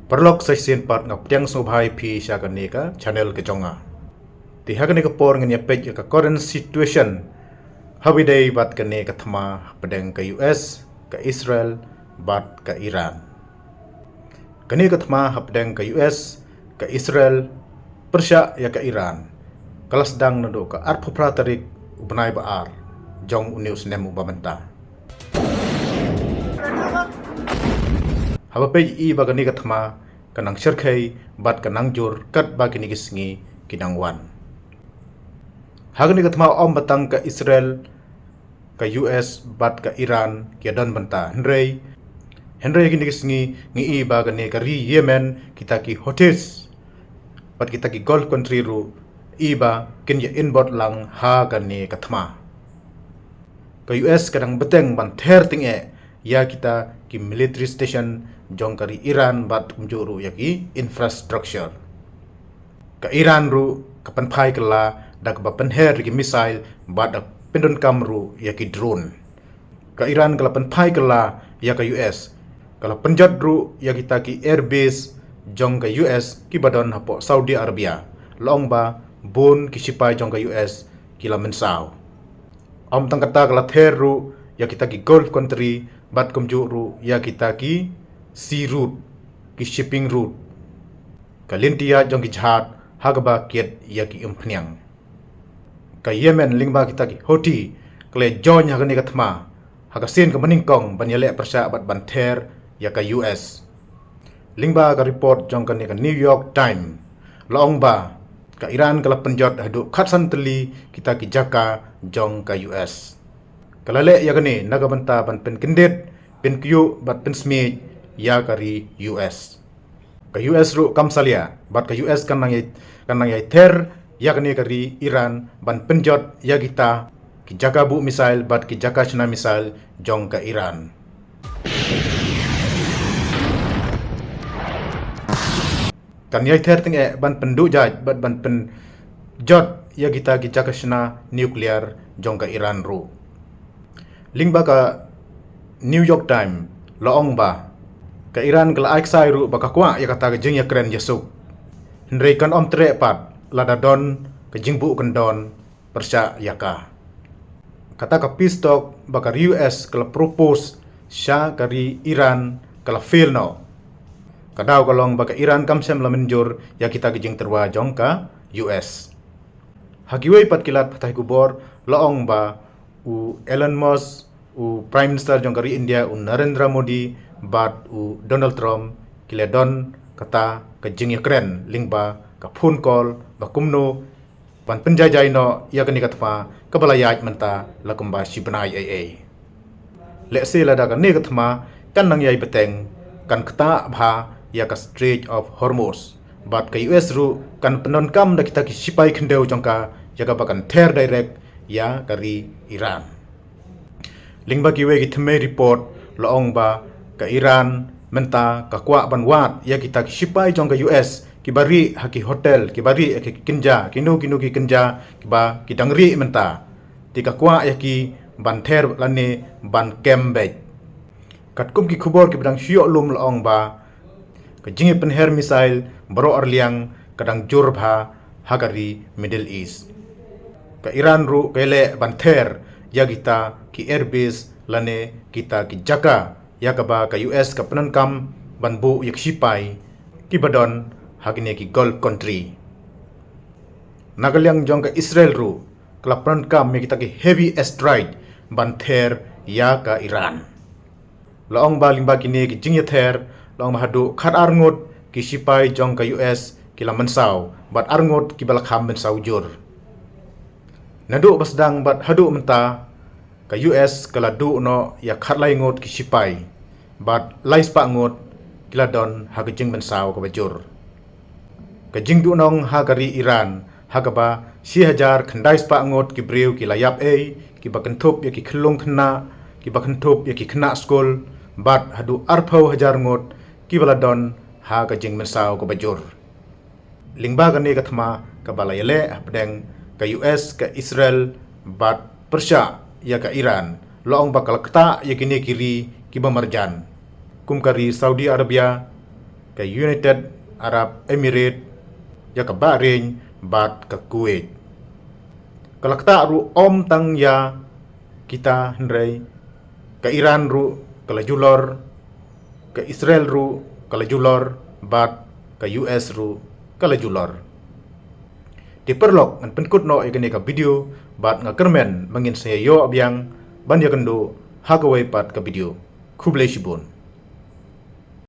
Perlok session part ngap tiang sobhai pi syakani ka channel ke jonga. Tihakani ka por nganya page ka current situation. Habidai bat kane ka thama pedeng ka US, ka Israel, bat ka Iran. Kani ka thama pedeng ka US, ka Israel, Persya ya ka Iran. Kalas dang nado ka arphopra tarik ubnai baar jong unius nemu bamenta. Haba page I bagani ka thama kanang syarkhai bat kanang jur kat bagini gisngi kinang wan. Hagani ka thama om batang ka Israel, ka US bat ka Iran kia don banta Henry gini gisngi ngi I bagani ka ri Yemen kita ki Houthis bat kita ki Gulf country ru iba kin ya inbound lang ha gani ka thama. Ka US kadang beteng ban ther tinge ya kita ki military station jong kari Iran bat kumjuru ya ki infrastructure. Ka Iran ru kapan phai kala dak ba penher ki missile bat pendon kamru ya ki drone. Ka Iran kala pan phai kala ya ka US kala penjat ru ya kita ki airbase jong ka US ki badon hapo Saudi Arabia long ba bon ki sipai jong ka US kila mensau. Om tang kata kala ther ru ya kita ki Gulf country bat kumjuru ya kita ki sea route ki shipping route kalintia jong ki jhat hagba kiet ya ki umpniang ka Yemen lingba kita ki Houthi kle join hagani ka thma hagasin ka maningkong banyale Persya bat banther ya ka US lingba ka report jong ka ni ka New York Times long ba ka Iran kala penjot hadu khatsan teli kita ki jaka jong ka US kalale ya gani nagabanta ban pen kendet pen kyu bat pen sme ya kari US ka US ru kamsalia bat ka US kanang yai ter ya gani kari Iran ban penjot ya kita ki jaga bu missile bat ki jaga china missile jong ka Iran kan yai ter tinge ban pendu jaj bat ban pen jot ya kita ki jaga china nuclear jong ka Iran ru lingba ka New York Times loong ba ka Iran kala aiksai ru baka kwa ya kata ka jing ya kren yesuk hendrei kan om tre pat lada don ka jingbu kan don Persya yaka kata ka peace talk baka US kala propose sya kari Iran kala fail no kadaw kalong baka Iran kamsem la menjur ya kita ka jing terwa jong ka US hagiwei pat kilat patah kubor loong ba u Elon Musk u Prime Minister jong kari India u Narendra Modi bat u Donald Trump kile don kata ka jing ya kren lingba ka phone call ba kumno ban penjajai no ya kani katma ka balayaj menta la kumba sibanai ai le se la da ka ne katma kan nang yai beteng kan kata bha ya ka Strait of Hormuz bat ka US ru kan penon kam da kita ki sipai khendeu jong ka ya ka bakan ther direct ya kari Iran lingba ki we ki thme report loong ba ka Iran menta ka kwa ban wat ya kita ki sipai jong ka US ki bari haki hotel ki bari ki kinja kinu ki kinja ki ba ki dangri menta ti ka kwa ya ki ban ther lane ban kembej kat kum ki khubor ki bang syok lum loong ba ka jingi penher missile baro arliang kadang jur bha hagari Middle East ka Iran ru kele ban ther ya kita ki airbase lane kita ki jaka ya ka ba ka US ka penon kam ban bu yak sipai ki badon hagine ki Gulf country nagalyang jong ka Israel ru kala penon kam mi kita ki heavy airstrike ban ther ya ka Iran laong ba lingba kini ki jingya ther laong hadu khat arngot ki sipai jong ka US kila mensau bat arngot ki balakham mensau jur nadu basdang bat hadu menta ka US kala du no ya khat lai ngot ki sipai bat lai spa ngot kila don ha ka jing mensau ka bajur ka jing du nong ha kari Iran ha ka ba 6000 khandai spa ngot ki breu ki layap ki bakan thup ya ki khlung khna ki bakan thup ya ki khna skol bat hadu arphau hajar ngot ki bala don ha ka jing mensau ka bajur lingba kan ni kathma ka balayale pedeng ka US ka Israel bat Persia ya ka Iran loong bakal kta ya kini kiri kiba marjan kum kari Saudi Arabia ka United Arab Emirates ya ka Bahrain bat ka Kuwait kalakta ru om tang ya kita hendrai ka Iran ru kala julor ka Israel ru kala julor bat ka US ru kala julor diperlok ngan penkut no ikani ka video bat nga kermen mangin saya yo abyang ban ya kendo hagawai pat ka video kublai shibun